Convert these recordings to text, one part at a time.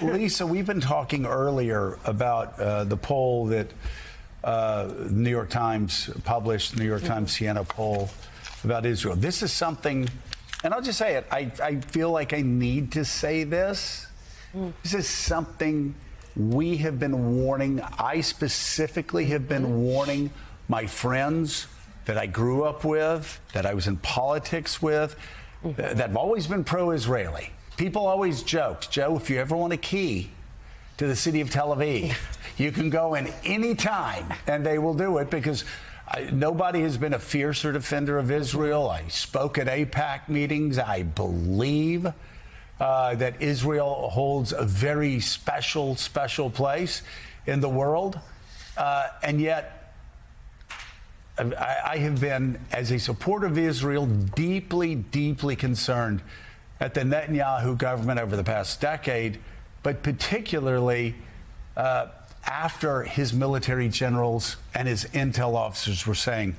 Lisa, we've been talking earlier about the poll that New York Times published, New York Times Siena poll about Israel. This is something, and I'll just say it, I feel like I need to say this. This is something we have been warning. I specifically have been warning my friends that I grew up with, that I was in politics with, that have always been pro-Israeli. People always joked, Joe, if you ever want a key to the city of Tel Aviv, you can go in any time and they will do it, because nobody has been a fiercer defender of Israel. I spoke at AIPAC meetings. I believe that Israel holds a very special place in the world. And yet, I have been, as a supporter of Israel, deeply concerned at the Netanyahu government over the past decade, but particularly after his military generals and his intel officers were saying,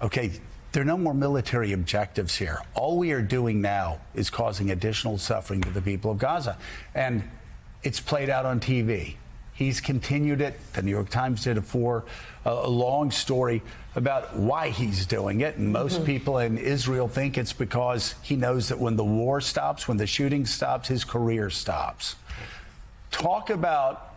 okay, there are no more military objectives here. All we are doing now is causing additional suffering to the people of Gaza. And it's played out on TV. He's continued it. The New York Times did a long story about why he's doing it. And most people in Israel think it's because he knows that when the war stops, when the shooting stops, his career stops. Talk about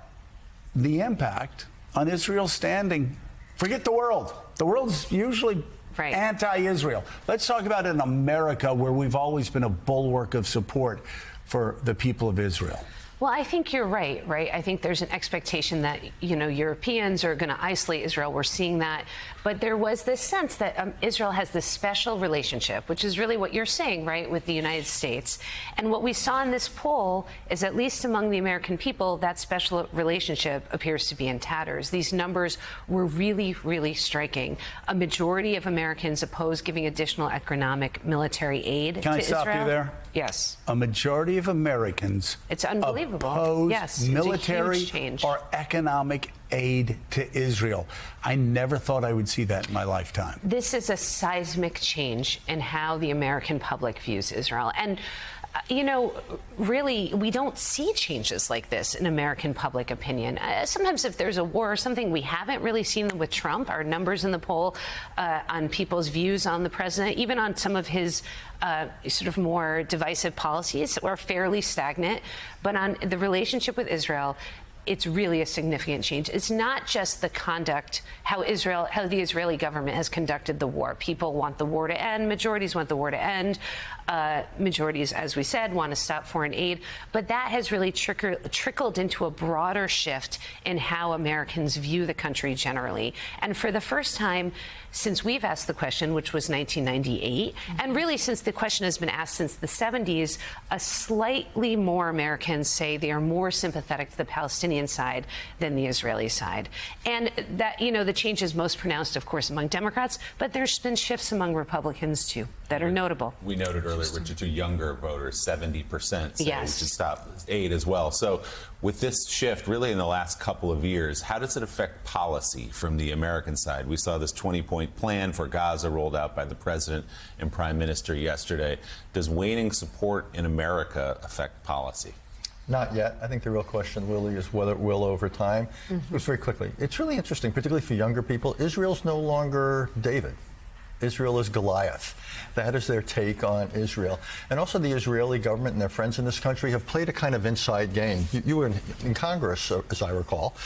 the impact on Israel's standing. Forget the world. The world's usually anti-Israel. Let's talk about in America, where we've always been a bulwark of support for the people of Israel. Well, I think you're right? I think there's an expectation that, Europeans are going to isolate Israel. We're seeing that. But there was this sense that Israel has this special relationship, which is really what you're saying, right, with the United States. And what we saw in this poll is, at least among the American people, that special relationship appears to be in tatters. These numbers were really striking. A majority of Americans oppose giving additional economic military aid to Israel. Can I stop you there? Yes. A majority of Americans oppose military or economic aid to Israel. I never thought I would see that in my lifetime. This is a seismic change in how the American public views Israel. And really, we don't see changes like this in American public opinion. Sometimes if there's a war or something, we haven't really seen them with Trump. Our numbers in the poll on people's views on the president, even on some of his sort of more divisive policies, are fairly stagnant. But on the relationship with Israel, it's really a significant change. It's not just the conduct, how the Israeli government has conducted the war. People want the war to end. Majorities want the war to end. Majorities, as we said, want to stop foreign aid. But that has really trickled into a broader shift in how Americans view the country generally. And for the first time since we've asked the question, which was 1998, and really since the question has been asked since the 70s, slightly more Americans say they are more sympathetic to the Palestinian side than the Israeli side. And that, the change is most pronounced, of course, among Democrats, but there's been shifts among Republicans, too, that are notable. We noted earlier, Richard, to younger voters, 70% say yes, we should stop aid as well. So with this shift, really in the last couple of years, how does it affect policy from the American side? We saw this 20-point plan for Gaza rolled out by the president and prime minister yesterday. Does waning support in America affect policy? Not yet. I think the real question, Lily, is whether it will over time. Just very quickly. It's really interesting, particularly for younger people. Israel's no longer David. Israel is Goliath. That is their take on Israel. And also the Israeli government and their friends in this country have played a kind of inside game. You were in Congress, as I recall.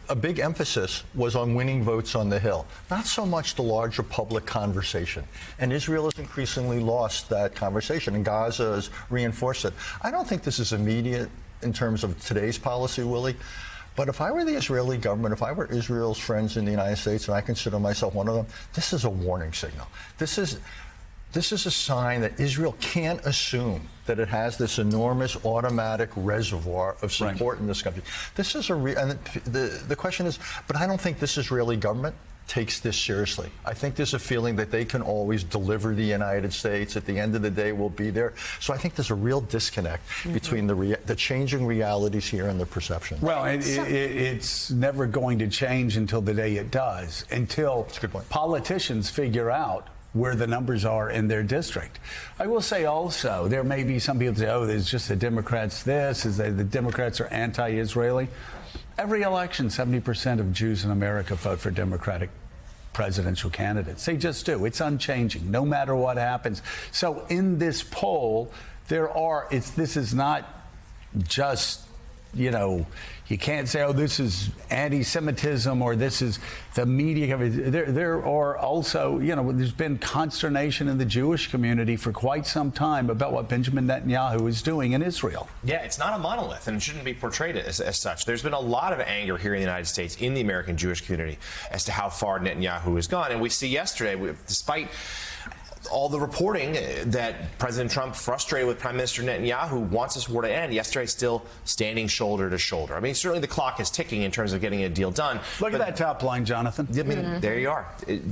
A big emphasis was on winning votes on the Hill, not so much the larger public conversation. And Israel has increasingly lost that conversation, and Gaza has reinforced it. I don't think this is immediate in terms of today's policy, Willie. But if I were the Israeli government, if I were Israel's friends in the United States, and I consider myself one of them, this is a warning signal. This is a sign that Israel can't assume that it has this enormous automatic reservoir of support in this country. This is and the question is, but I don't think this Israeli government takes this seriously. I think there's a feeling that they can always deliver the United States. At the end of the day, we'll be there. So I think there's a real disconnect between the changing realities here and the perception. Well, it's never going to change until the day it does, until politicians figure out where the numbers are in their district. I will say also, there may be some people say, oh, there's just the Democrats this, is that the Democrats are anti-Israeli. Every election, 70% of Jews in America vote for Democratic presidential candidates. They just do. It's unchanging, no matter what happens. So in this poll, this is not just, you can't say, oh, this is anti-Semitism or this is the media. There are also, there's been consternation in the Jewish community for quite some time about what Benjamin Netanyahu is doing in Israel. Yeah, it's not a monolith, and it shouldn't be portrayed as such. There's been a lot of anger here in the United States, in the American Jewish community, as to how far Netanyahu has gone. And we see yesterday, despite all the reporting that President Trump, frustrated with Prime Minister Netanyahu, wants this war to end, yesterday still standing shoulder to shoulder. I mean, certainly the clock is ticking in terms of getting a deal done. Look at that top line, Jonathan. I mean, there you are.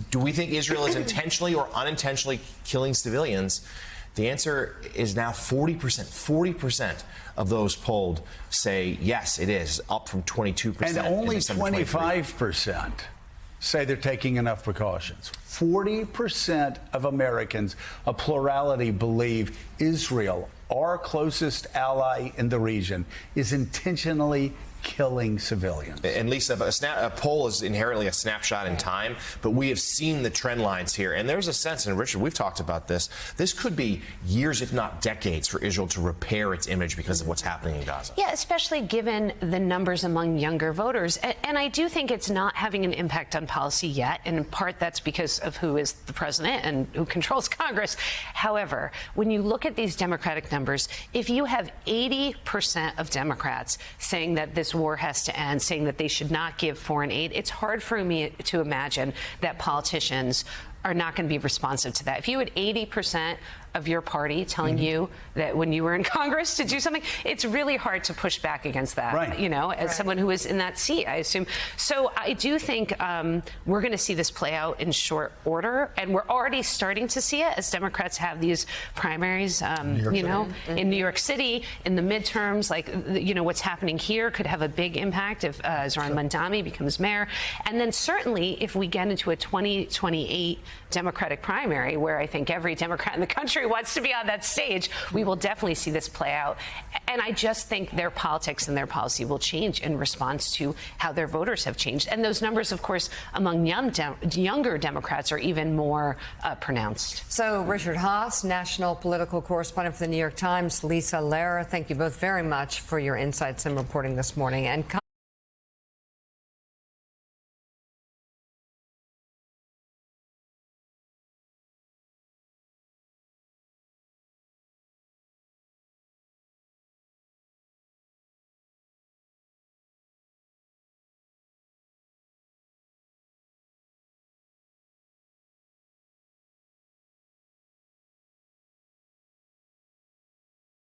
Do we think Israel is intentionally or unintentionally killing civilians? The answer is now 40%. 40% of those polled say yes, it is, up from 22%. And only in December 23. 25% say they're taking enough precautions. 40% of Americans, a plurality, believe Israel, our closest ally in the region, is intentionally killing civilians. And Lisa, a poll is inherently a snapshot in time, but we have seen the trend lines here. And there's a sense, and Richard, we've talked about this could be years, if not decades, for Israel to repair its image because of what's happening in Gaza. Yeah, especially given the numbers among younger voters. And I do think it's not having an impact on policy yet. And in part, that's because of who is the president and who controls Congress. However, when you look at these Democratic numbers, if you have 80% of Democrats saying that this war has to end, saying that they should not give foreign aid, it's hard for me to imagine that politicians are not going to be responsive to that. If you had 80% of your party telling you that when you were in Congress to do something, it's really hard to push back against that, right. As someone who is in that seat, I assume. So I do think we're going to see this play out in short order, and we're already starting to see it as Democrats have these primaries, in New York City, in the midterms, what's happening here could have a big impact if Zohran Mamdani becomes mayor. And then certainly if we get into a 2028 Democratic primary, where I think every Democrat in the country wants to be on that stage, we will definitely see this play out. And I just think their politics and their policy will change in response to how their voters have changed. And those numbers, of course, among younger Democrats are even more pronounced. So Richard Haass, national political correspondent for the New York Times, Lisa Lehrer, thank you both very much for your insights and reporting this morning. And